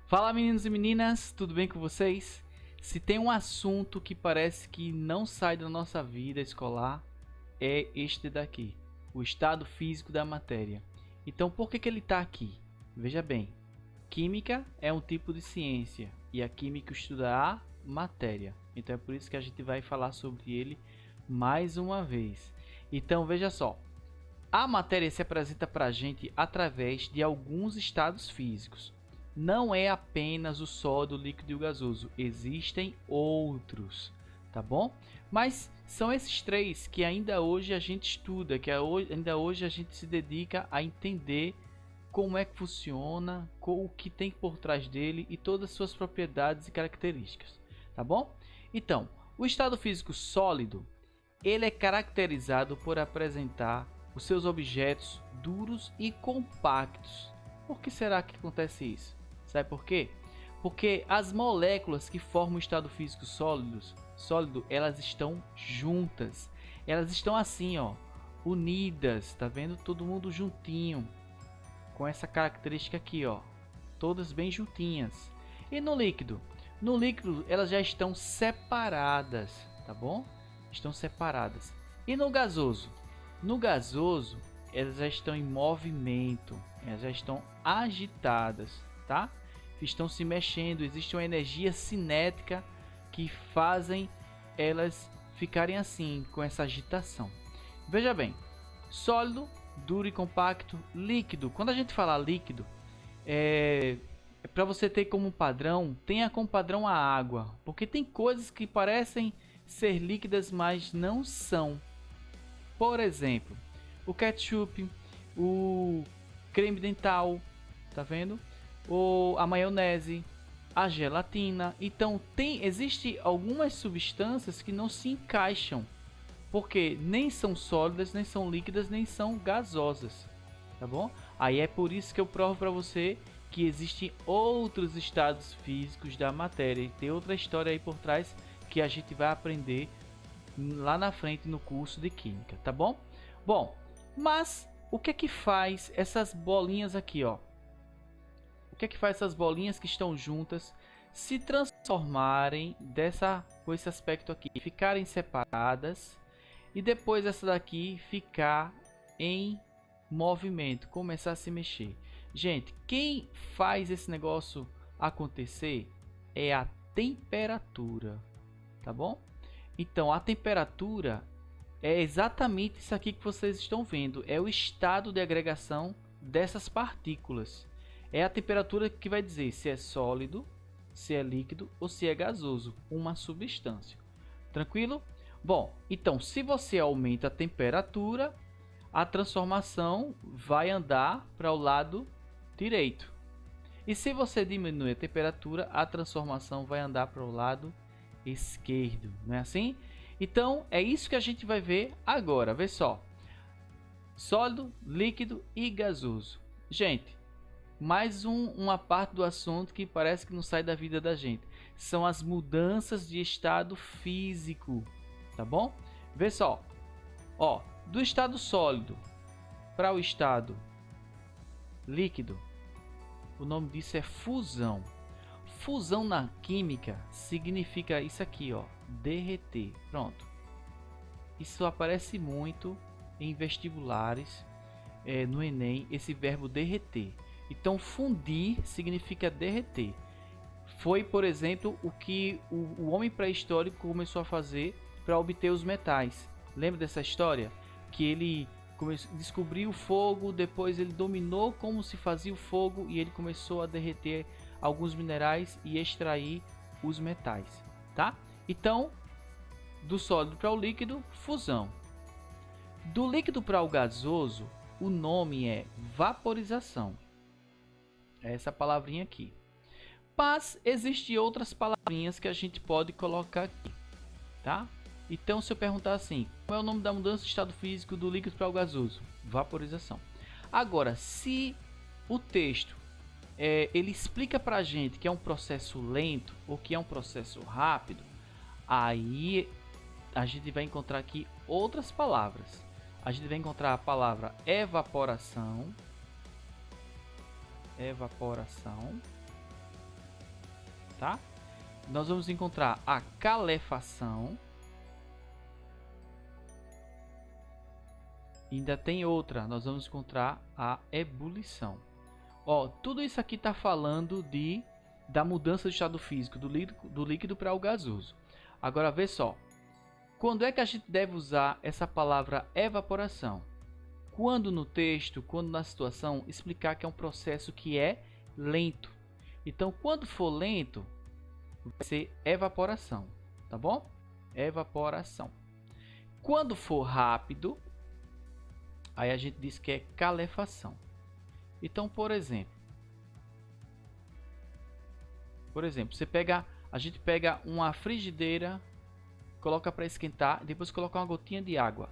Fala meninos e meninas, tudo bem com vocês? Se tem um assunto que parece que não sai da nossa vida escolar, é este daqui, o estado físico da matéria. Então por que ele está aqui? Veja bem, química é um tipo de ciência e a química estuda a matéria. Então é por isso que a gente vai falar sobre ele mais uma vez. Então veja só, a matéria se apresenta para a gente através de alguns estados físicos. Não é apenas o sólido, o líquido e o gasoso, existem outros, tá bom? Mas são esses três que ainda hoje a gente estuda, que ainda hoje a gente se dedica a entender como é que funciona, o que tem por trás dele e todas as suas propriedades e características, tá bom? Então, o estado físico sólido, ele é caracterizado por apresentar os seus objetos duros e compactos. Por que será que acontece isso? Sabe por quê? Porque as moléculas que formam o estado físico sólido, elas estão juntas. Elas estão assim, ó, unidas, tá vendo? Todo mundo juntinho, com essa característica aqui, ó, todas bem juntinhas. E no líquido? No líquido elas já estão separadas, tá bom? Estão separadas. E no gasoso? No gasoso, elas já estão em movimento, elas já estão agitadas, tá? Estão se mexendo, existe uma energia cinética que fazem elas ficarem assim, com essa agitação. Veja bem, sólido, duro e compacto, líquido. Quando a gente fala líquido, para você ter como padrão, tenha como padrão a água, porque tem coisas que parecem ser líquidas, mas não são. Por exemplo, o ketchup, o creme dental, tá vendo? Ou a maionese, a gelatina. Então existe algumas substâncias que não se encaixam, porque nem são sólidas, nem são líquidas, nem são gasosas, tá bom? Aí é por isso que eu provo para você que existem outros estados físicos da matéria e tem outra história aí por trás que a gente vai aprender lá na frente no curso de química, tá bom? Bom, mas o que é que faz essas bolinhas aqui, ó? O que é que faz essas bolinhas que estão juntas se transformarem com esse aspecto aqui, ficarem separadas e depois essa daqui ficar em movimento, começar a se mexer? Gente, quem faz esse negócio acontecer é a temperatura, tá bom? Então a temperatura é exatamente isso aqui que vocês estão vendo, é o estado de agregação dessas partículas. É a temperatura que vai dizer se é sólido, se é líquido ou se é gasoso, uma substância. Tranquilo? Bom, então se você aumenta a temperatura, a transformação vai andar para o lado direito. E se você diminui a temperatura, a transformação vai andar para o lado esquerdo, não é assim? Então é isso que a gente vai ver agora. Vê só: sólido, líquido e gasoso. Gente, mais uma parte do assunto que parece que não sai da vida da gente. São as mudanças de estado físico, tá bom? Vê só, ó, do estado sólido para o estado líquido, o nome disso é fusão. Fusão na química significa isso aqui, ó, derreter. Pronto. Isso aparece muito em vestibulares, no Enem, esse verbo derreter. Então fundir significa derreter. Foi, por exemplo, o que o homem pré-histórico começou a fazer para obter os metais. Lembra dessa história? Que ele descobriu o fogo, depois ele dominou como se fazia o fogo e ele começou a derreter alguns minerais e extrair os metais, tá? Então, do sólido para o líquido, fusão. Do líquido para o gasoso, o nome é vaporização. Essa palavrinha aqui. Mas existem outras palavrinhas que a gente pode colocar aqui, tá? Então, se eu perguntar assim, qual é o nome da mudança de estado físico do líquido para o gasoso? Vaporização. Agora, se o texto ele explica para a gente que é um processo lento ou que é um processo rápido, aí a gente vai encontrar aqui outras palavras. A gente vai encontrar a palavra evaporação, tá? Nós vamos encontrar a calefação. Ainda tem outra, nós vamos encontrar a ebulição. Ó, tudo isso aqui está falando da mudança do estado físico do líquido para o gasoso. Agora vê só, quando é que a gente deve usar essa palavra evaporação? Quando no texto, quando na situação, explicar que é um processo que é lento. Então, quando for lento, vai ser evaporação, tá bom? Evaporação. Quando for rápido, aí a gente diz que é calefação. Então, por exemplo, a gente pega uma frigideira, coloca para esquentar, depois coloca uma gotinha de água.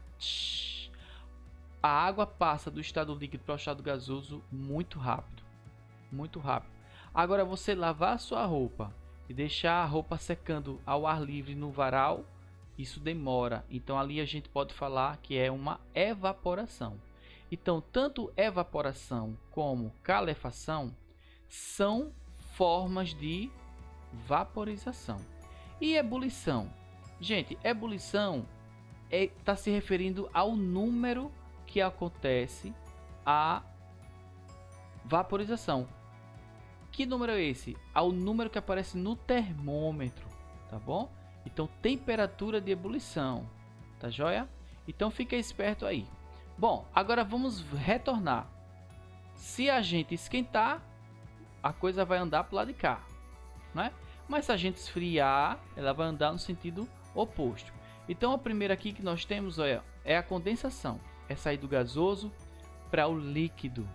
A água passa do estado líquido para o estado gasoso muito rápido, muito rápido. Agora, você lavar a sua roupa e deixar a roupa secando ao ar livre no varal, isso demora. Então, ali a gente pode falar que é uma evaporação. Então, tanto evaporação como calefação são formas de vaporização. E ebulição? Gente, ebulição está se referindo ao número que acontece a vaporização. Que número é esse? Ao número que aparece no termômetro, tá bom? Então, temperatura de ebulição, tá joia? Então, fica esperto aí. Bom, agora vamos retornar. Se a gente esquentar, a coisa vai andar para o lado de cá, né? Mas se a gente esfriar, ela vai andar no sentido oposto. Então, a primeira aqui que nós temos é a condensação. É sair do gasoso para o líquido,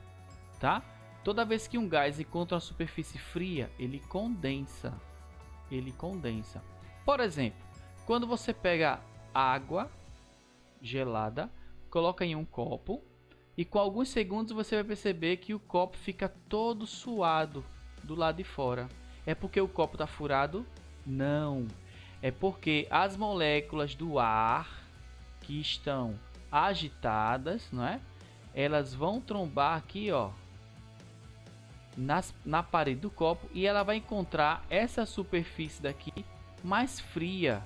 tá? Toda vez que um gás encontra uma superfície fria, ele condensa. Ele condensa. Por exemplo, quando você pega água gelada, coloca em um copo e com alguns segundos você vai perceber que o copo fica todo suado do lado de fora. É porque o copo está furado? Não. É porque as moléculas do ar que estão agitadas, não é? Elas vão trombar aqui, ó, na parede do copo, e ela vai encontrar essa superfície daqui mais fria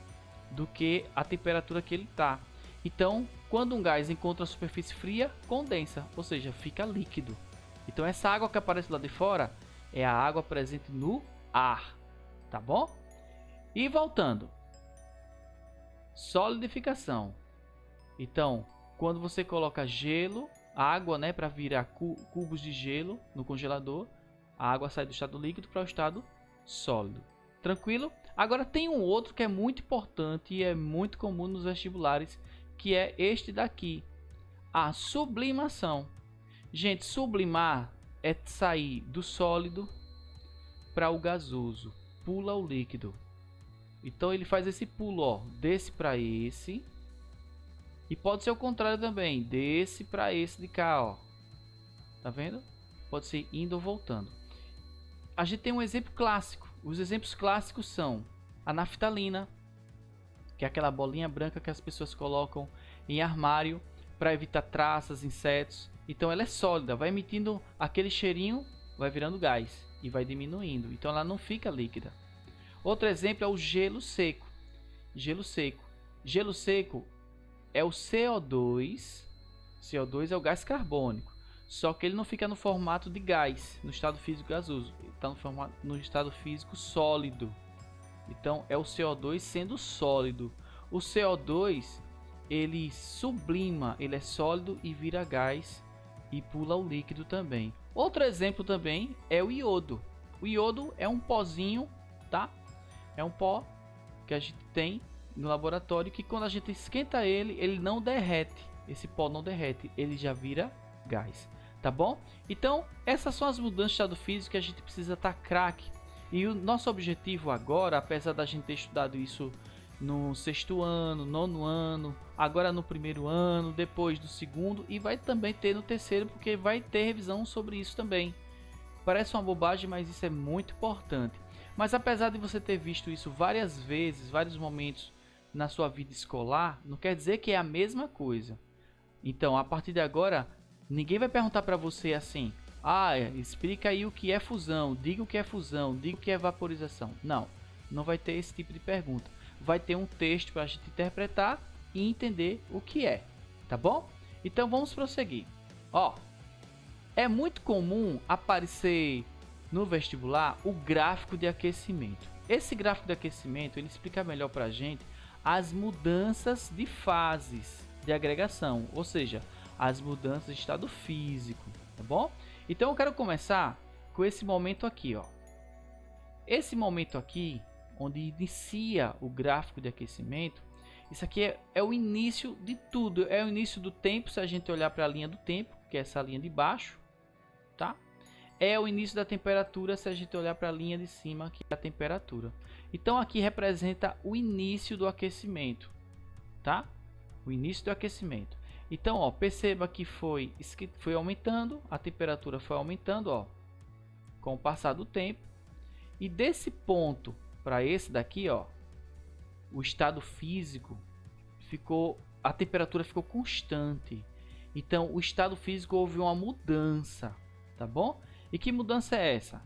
do que a temperatura que ele está. Então, quando um gás encontra a superfície fria, condensa, ou seja, fica líquido. Então, essa água que aparece lá de fora é a água presente no ar, tá bom? E voltando, solidificação. Então, quando você coloca gelo, água, né, para virar cubos de gelo no congelador, a água sai do estado líquido para o estado sólido. Tranquilo? Agora tem um outro que é muito importante e é muito comum nos vestibulares, que é este daqui, a sublimação. Gente, sublimar é sair do sólido para o gasoso, pula o líquido. Então ele faz esse pulo, ó, desse para esse. E pode ser o contrário também, desse para esse de cá, ó. Tá vendo? Pode ser indo ou voltando. A gente tem um exemplo clássico. Os exemplos clássicos são a naftalina, que é aquela bolinha branca que as pessoas colocam em armário para evitar traças, insetos. Então ela é sólida, vai emitindo aquele cheirinho, vai virando gás e vai diminuindo. Então ela não fica líquida. Outro exemplo é o gelo seco. Gelo seco. Gelo seco é o CO2. CO2 é o gás carbônico. Só que ele não fica no formato de gás, no estado físico gasoso. Ele está no estado físico sólido. Então é o CO2 sendo sólido. O CO2 ele sublima, ele é sólido e vira gás e pula o líquido também. Outro exemplo também é o iodo. O iodo é um pozinho, tá? É um pó que a gente tem no laboratório que quando a gente esquenta ele, ele não derrete. Esse pó não derrete, ele já vira gás, tá bom? Então, essas são as mudanças de estado físico que a gente precisa estar craque. E o nosso objetivo agora, apesar da gente ter estudado isso no sexto ano, nono ano, agora no primeiro ano, depois do segundo e vai também ter no terceiro, porque vai ter revisão sobre isso também. Parece uma bobagem, mas isso é muito importante. Mas apesar de você ter visto isso várias vezes, vários momentos na sua vida escolar, não quer dizer que é a mesma coisa. Então, a partir de agora, ninguém vai perguntar para você assim: Ah, explica aí o que é fusão, diga o que é fusão, diga o que é vaporização. Não, não vai ter esse tipo de pergunta. Vai ter um texto para a gente interpretar e entender o que é, tá bom? Então vamos prosseguir. Ó, é muito comum aparecer no vestibular o gráfico de aquecimento. Esse gráfico de aquecimento ele explica melhor para a gente as mudanças de fases de agregação, ou seja, as mudanças de estado físico, tá bom? Então eu quero começar com esse momento aqui, ó. Esse momento aqui, onde inicia o gráfico de aquecimento, isso aqui é o início de tudo, é o início do tempo, se a gente olhar para a linha do tempo, que é essa linha de baixo, tá? É o início da temperatura, se a gente olhar para a linha de cima, que é a temperatura. Então aqui representa o início do aquecimento, tá? O início do aquecimento. Então, ó, perceba que foi aumentando, a temperatura foi aumentando, ó, com o passar do tempo. E desse ponto para esse daqui, ó, o estado físico ficou, a temperatura ficou constante. Então, o estado físico houve uma mudança, tá bom? E que mudança é essa?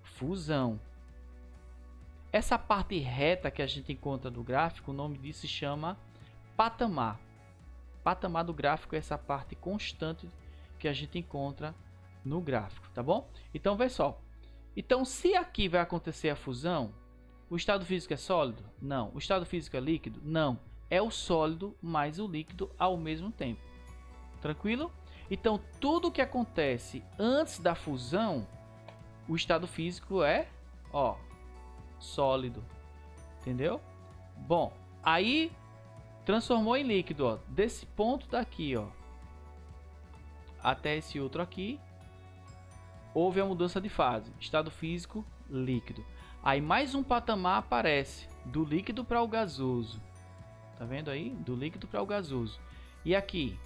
Fusão. Essa parte reta que a gente encontra no gráfico, o nome disso se chama patamar. Patamar do gráfico é essa parte constante que a gente encontra no gráfico, tá bom? Então, vê só. Então, se aqui vai acontecer a fusão, o estado físico é sólido? Não. O estado físico é líquido? Não. É o sólido mais o líquido ao mesmo tempo. Tranquilo? Então, tudo que acontece antes da fusão, o estado físico é, ó, sólido. Entendeu? Bom, aí transformou em líquido, ó, desse ponto daqui, ó, até esse outro aqui, houve a mudança de fase, estado físico, líquido. Aí mais um patamar aparece, do líquido para o gasoso. Tá vendo aí? Do líquido para o gasoso. E aqui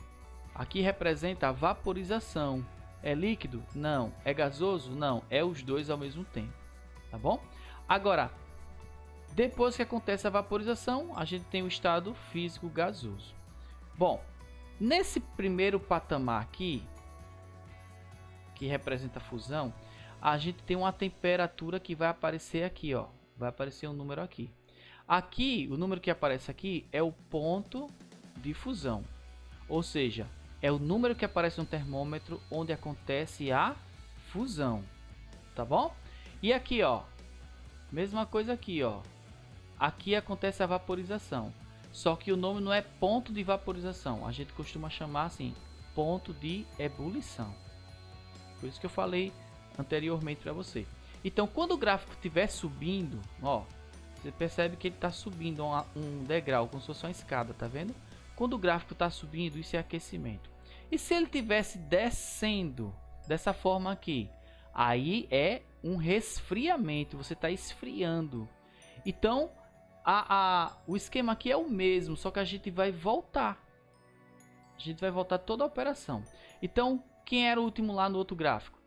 representa a vaporização. É líquido? Não. É gasoso? Não. É os dois ao mesmo tempo. Tá bom? Agora, depois que acontece a vaporização, a gente tem o estado físico gasoso. Bom, nesse primeiro patamar aqui, que representa a fusão, a gente tem uma temperatura que vai aparecer aqui, ó. Vai aparecer um número aqui. Aqui, o número que aparece aqui é o ponto de fusão. Ou seja, é o número que aparece no termômetro onde acontece a fusão. Tá bom? E aqui, ó, mesma coisa aqui, ó. Aqui acontece a vaporização. Só que o nome não é ponto de vaporização. A gente costuma chamar assim, ponto de ebulição. Por isso que eu falei anteriormente para você. Então, quando o gráfico estiver subindo, ó, você percebe que ele está subindo um degrau, como se fosse uma escada, tá vendo? Quando o gráfico está subindo, isso é aquecimento. E se ele estivesse descendo dessa forma aqui, aí é um resfriamento, você está esfriando. Então, o esquema aqui é o mesmo, só que a gente vai voltar. A gente vai voltar toda a operação. Então, quem era o último lá no outro gráfico?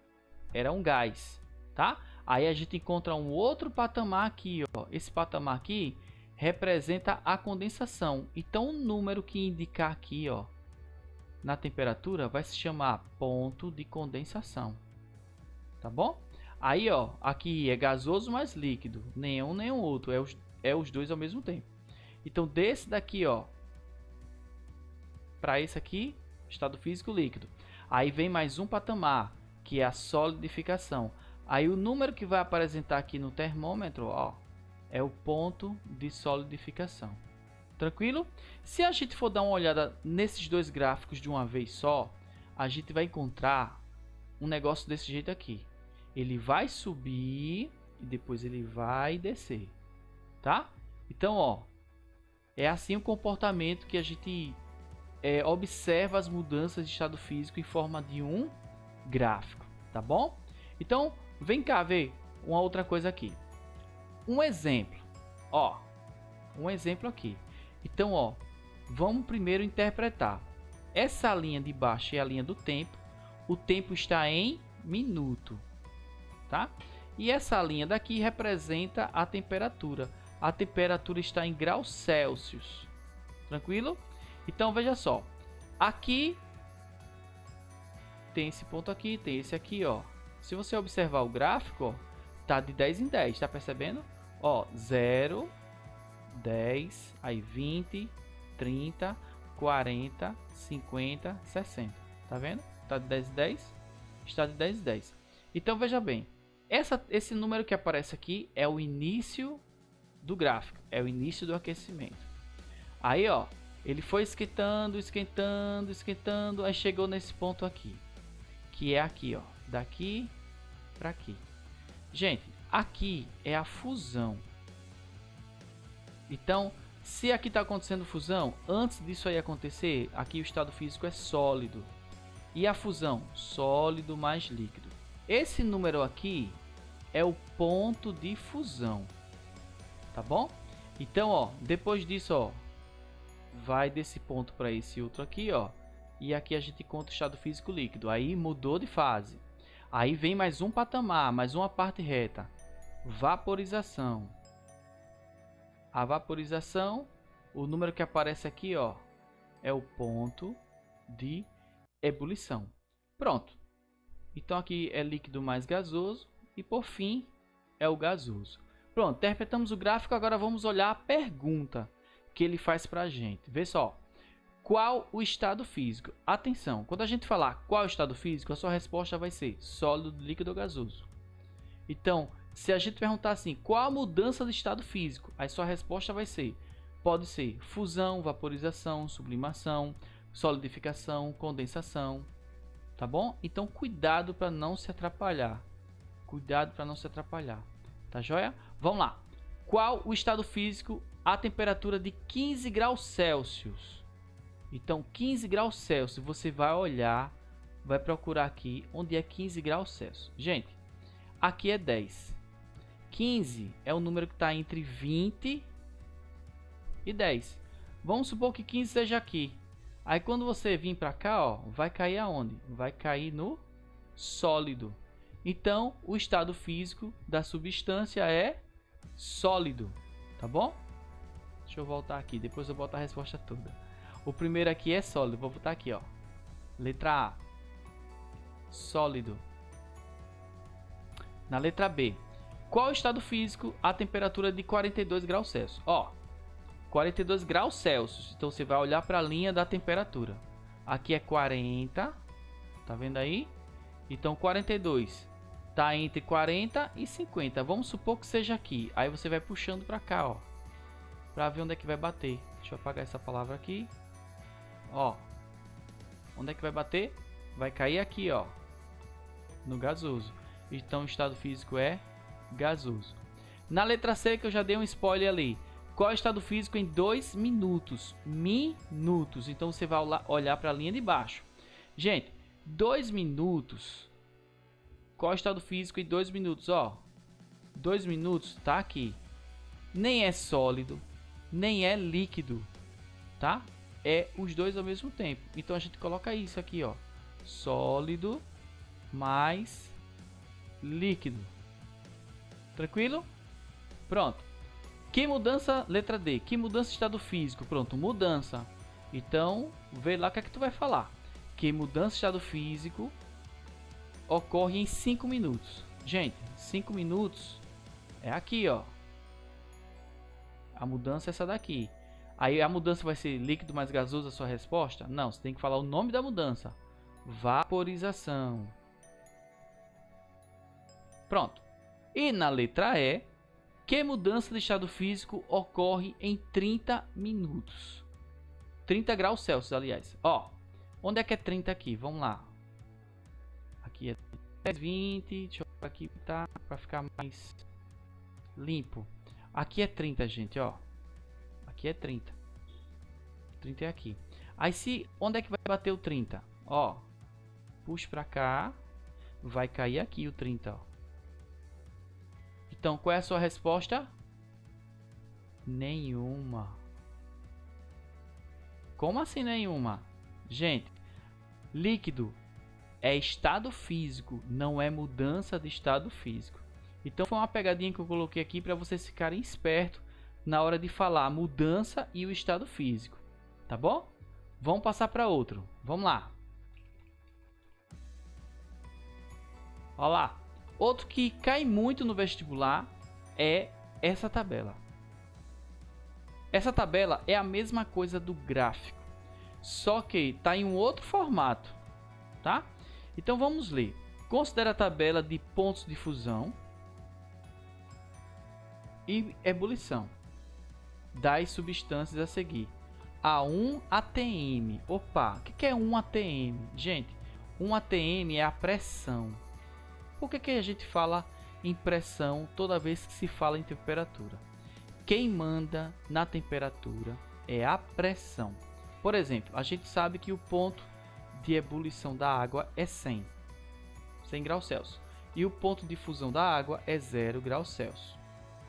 Era um gás, tá? Aí a gente encontra um outro patamar aqui, ó. Esse patamar aqui representa a condensação. Então, o número que indicar aqui, ó, na temperatura vai se chamar ponto de condensação. Tá bom? Aí, ó, aqui é gasoso mais líquido. Nenhum nem o outro. É os dois ao mesmo tempo. Então, desse daqui, ó, para esse aqui, estado físico líquido. Aí vem mais um patamar, que é a solidificação. Aí o número que vai apresentar aqui no termômetro, ó, é o ponto de solidificação. Tranquilo? Se a gente for dar uma olhada nesses dois gráficos de uma vez só, a gente vai encontrar um negócio desse jeito aqui. Ele vai subir e depois ele vai descer, tá? Então, ó, é assim o comportamento que a gente observa as mudanças de estado físico em forma de um gráfico, tá bom? Então, vem cá ver uma outra coisa aqui. Um exemplo, ó, um exemplo aqui. Então, ó, vamos primeiro interpretar. Essa linha de baixo é a linha do tempo. O tempo está em minuto, tá? E essa linha daqui representa a temperatura. A temperatura está em graus Celsius. Tranquilo? Então, veja só. Aqui tem esse ponto aqui, tem esse aqui, ó. Se você observar o gráfico, ó, tá de 10 em 10, tá percebendo? Ó, 0, 10, aí 20, 30, 40, 50, 60. Tá vendo? Tá de 10 em 10, está de 10 em 10. Então veja bem, esse número que aparece aqui é o início do gráfico, é o início do aquecimento. Aí, ó, ele foi esquentando, esquentando, esquentando, aí chegou nesse ponto aqui, que é aqui, ó, daqui para aqui. Gente, aqui é a fusão. Então, se aqui está acontecendo fusão, antes disso aí acontecer, aqui o estado físico é sólido. E a fusão, sólido mais líquido. Esse número aqui é o ponto de fusão, tá bom? Então, ó, depois disso, ó, vai desse ponto para esse outro aqui, ó, e aqui a gente conta o estado físico líquido. Aí mudou de fase. Aí vem mais um patamar, mais uma parte reta. Vaporização. A vaporização, o número que aparece aqui, ó, é o ponto de ebulição. Pronto. Então aqui é líquido mais gasoso e por fim é o gasoso. Pronto, interpretamos o gráfico, agora vamos olhar a pergunta que ele faz para a gente. Vê só, qual o estado físico? Atenção, quando a gente falar qual o estado físico, a sua resposta vai ser sólido, líquido ou gasoso. Então, se a gente perguntar assim, qual a mudança de estado físico? Aí sua resposta vai ser, pode ser fusão, vaporização, sublimação, solidificação, condensação, tá bom? Então, cuidado para não se atrapalhar. Cuidado para não se atrapalhar, tá joia? Vamos lá. Qual o estado físico a temperatura de 15 graus Celsius? Então, 15 graus Celsius, você vai olhar, vai procurar aqui onde é 15 graus Celsius. Gente, aqui é 10. 15 é o número que está entre 20 e 10. Vamos supor que 15 seja aqui. Aí quando você vir para cá, ó, vai cair aonde? Vai cair no sólido. Então, o estado físico da substância é sólido, tá bom? Deixa eu voltar aqui, depois eu boto a resposta toda. O primeiro aqui é sólido, vou botar aqui, ó. Letra A, sólido. Na letra B, qual o estado físico a temperatura de 42 graus Celsius? Ó, 42 graus Celsius, então você vai olhar para a linha da temperatura. Aqui é 40, tá vendo aí? Então 42 tá entre 40 e 50. Vamos supor que seja aqui. Aí você vai puxando para cá, ó, para ver onde é que vai bater. Deixa eu apagar essa palavra aqui. Ó, onde é que vai bater? Vai cair aqui, ó, no gasoso. Então o estado físico é gasoso. Na letra C, que eu já dei um spoiler ali, qual é o estado físico em 2 minutos? Minutos. Então você vai olhar para a linha de baixo. Gente, 2 minutos. Qual é o estado físico em 2 minutos? Ó, 2 minutos tá aqui. Nem é sólido, nem é líquido, tá? É os dois ao mesmo tempo. Então a gente coloca isso aqui, ó, sólido mais líquido. Tranquilo? Pronto. Que mudança, letra D, que mudança de estado físico? Pronto, mudança. Então, vê lá o que é que tu vai falar. Que mudança de estado físico ocorre em 5 minutos. Gente, 5 minutos é aqui, ó. A mudança é essa daqui. Aí a mudança vai ser líquido mais gasoso a sua resposta? Não, você tem que falar o nome da mudança. Vaporização. Pronto. E na letra E, que mudança de estado físico ocorre em 30 minutos? 30 graus Celsius, aliás. Ó, onde é que é 30 aqui? Vamos lá. Aqui é 10, 20. Deixa eu ver aqui, tá? Para ficar mais limpo. Aqui é 30, gente, ó. Aqui é 30. 30 é aqui. Aí se, onde é que vai bater o 30? Ó, puxa para cá. Vai cair aqui o 30, ó. Então, qual é a sua resposta? Nenhuma. Como assim nenhuma? Gente, líquido é estado físico, não é mudança de estado físico. Então, foi uma pegadinha que eu coloquei aqui para vocês ficarem espertos na hora de falar a mudança e o estado físico. Tá bom? Vamos passar para outro. Vamos lá. Olha lá. Outro que cai muito no vestibular é essa tabela. Essa tabela é a mesma coisa do gráfico, só que está em um outro formato, tá? Então vamos ler. Considera a tabela de pontos de fusão e ebulição das substâncias a seguir. A1 ATM. Opa, o que é 1 ATM? Gente, 1 ATM é a pressão. Por que a gente fala em pressão toda vez que se fala em temperatura? Quem manda na temperatura é a pressão. Por exemplo, a gente sabe que o ponto de ebulição da água é 100 graus Celsius. E o ponto de fusão da água é 0 graus Celsius.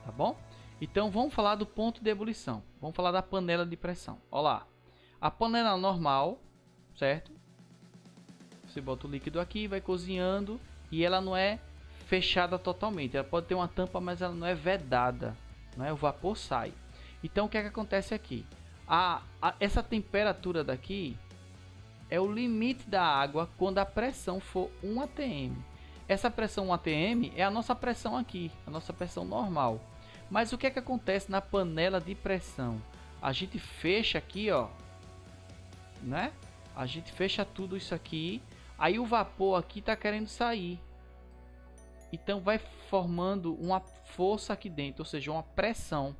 Tá bom? Então vamos falar do ponto de ebulição. Vamos falar da panela de pressão. Olha lá. A panela normal, certo? Você bota o líquido aqui, vai cozinhando e ela não é fechada totalmente. Ela pode ter uma tampa, mas ela não é vedada. Não é? O vapor sai. Então o que é que acontece aqui? Essa temperatura daqui é o limite da água quando a pressão for 1 atm. Essa pressão 1 atm é a nossa pressão aqui, a nossa pressão normal. Mas o que é que acontece na panela de pressão? A gente fecha aqui, ó, né? A gente fecha tudo isso aqui, aí o vapor aqui está querendo sair. Então vai formando uma força aqui dentro, ou seja, uma pressão.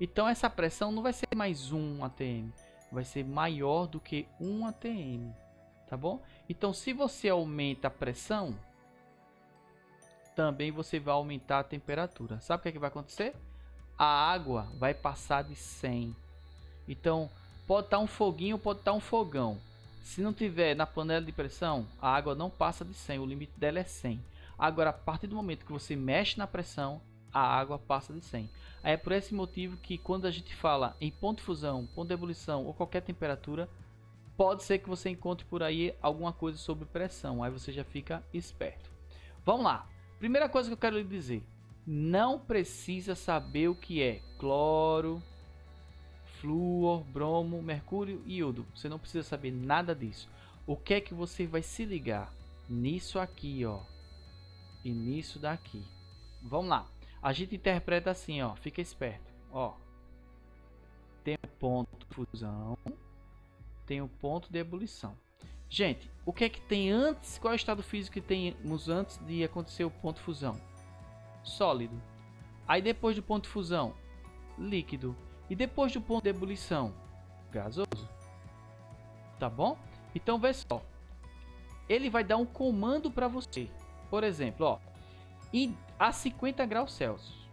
Então essa pressão não vai ser mais 1 atm, vai ser maior do que 1 atm, tá bom? Então se você aumenta a pressão, também você vai aumentar a temperatura. Sabe o que vai acontecer? A água vai passar de 100. Então pode estar um foguinho, pode estar um fogão. Se não tiver na panela de pressão, a água não passa de 100, o limite dela é 100. Agora, a partir do momento que você mexe na pressão, a água passa de 100. É por esse motivo que quando a gente fala em ponto de fusão, ponto de ebulição ou qualquer temperatura, pode ser que você encontre por aí alguma coisa sobre pressão. Aí você já fica esperto. Vamos lá. Primeira coisa que eu quero lhe dizer. Não precisa saber o que é cloro, flúor, bromo, mercúrio e iodo. Você não precisa saber nada disso. O que é que você vai se ligar? Nisso aqui, ó. E nisso daqui. Vamos lá. A gente interpreta assim, ó. Fica esperto. Ó. Tem o ponto de fusão. Tem o ponto de ebulição. Gente, o que é que tem antes? Qual é o estado físico que temos antes de acontecer o ponto de fusão? Sólido. Aí depois do ponto de fusão, líquido. E depois do ponto de ebulição, gasoso. Tá bom? Então vê só. Ele vai dar um comando para você. Por exemplo, ó, a 50 graus Celsius,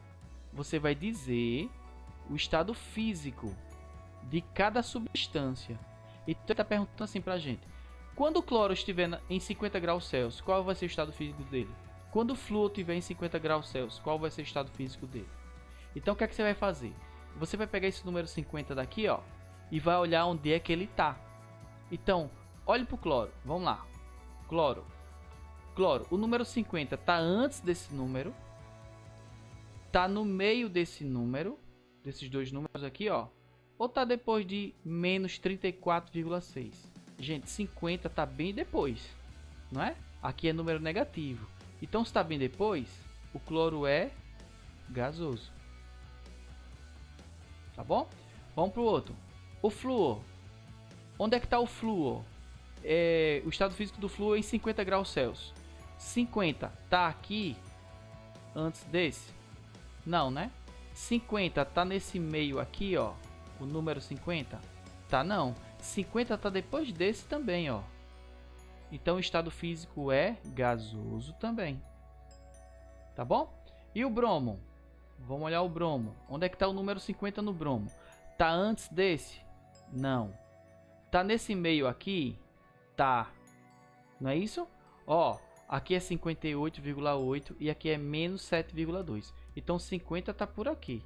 você vai dizer o estado físico de cada substância. Então ele está perguntando assim para a gente. Quando o cloro estiver em 50 graus Celsius, qual vai ser o estado físico dele? Quando o flúor estiver em 50 graus Celsius, qual vai ser o estado físico dele? Então o que é que você vai fazer? Você vai pegar esse número 50 daqui, ó, e vai olhar onde é que ele está. Então, olhe para o cloro. Vamos lá. Cloro. Cloro. O número 50 está antes desse número. Está no meio desse número. Desses dois números aqui, ó. Ou está depois de menos 34,6. Gente, 50 está bem depois. Não é? Aqui é número negativo. Então, se está bem depois, o cloro é gasoso. Tá bom? Vamos para o outro. O flúor. Onde é que está o flúor? O estado físico do flúor é em 50 graus Celsius. 50 tá aqui antes desse? Não, né? 50 tá nesse meio aqui, ó. O número 50? Tá não. 50 tá depois desse também, ó. Então o estado físico é gasoso também. Tá bom? E o bromo? Vamos olhar o bromo. Onde é que tá o número 50 no bromo? Tá antes desse? Não. Tá nesse meio aqui? Tá. Não é isso? Ó, aqui é 58,8 e aqui é menos 7,2. Então 50 tá por aqui.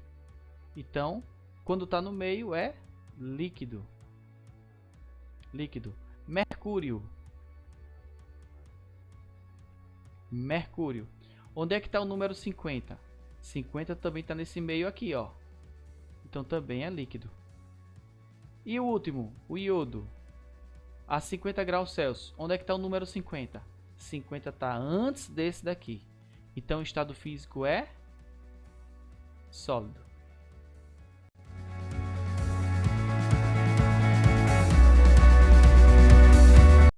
Então, quando tá no meio é líquido. Líquido. Mercúrio. Mercúrio. Onde é que tá o número 50? 50 também tá nesse meio aqui, ó. Então também é líquido. E o último, o iodo. A 50 graus Celsius. Onde é que está o número 50? 50 está antes desse daqui. Então o estado físico é sólido.